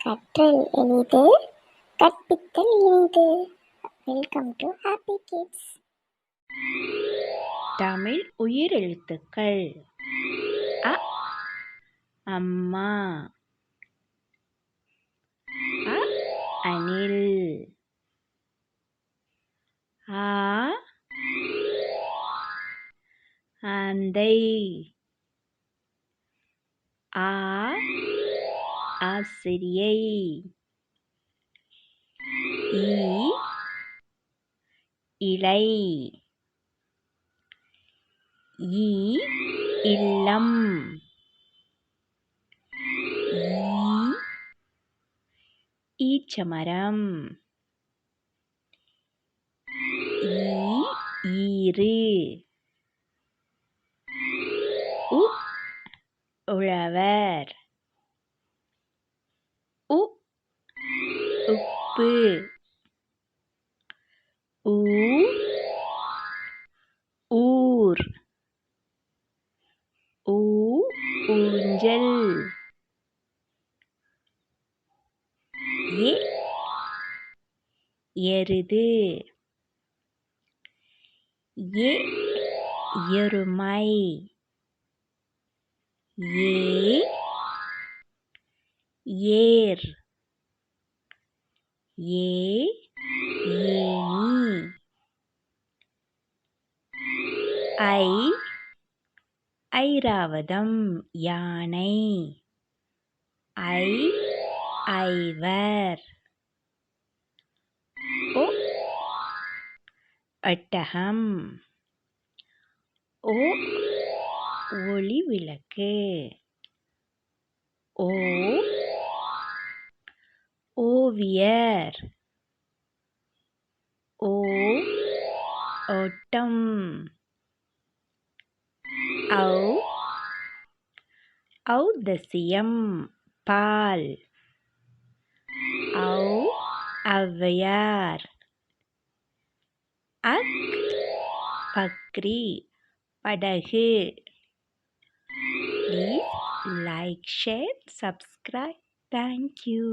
கற்றல் எளிது, கற்பித்தல் இனிது. Welcome to happy kids. Tamil உயிரெழுத்துக்கள். அ அம்மா. அ அணில். ஆ ஆந்தை. ஆ ஆசிரியை. இ இலை. ஈ இல்லம். ஈச்சமரம். ஈரு. உழவர். உப்பு. ஊர். ஊஞ்சல். எருது. எருமை. ஏர். ஏணி. ஐராவதம் யானை. ஐவர். ஒட்டகம். ஒளி விளக்கு. ஓவியர். ஓட்டம். ஔதசியம் பால். ஔவையார். பக்ரி படகு. Please like, share, subscribe. Thank you.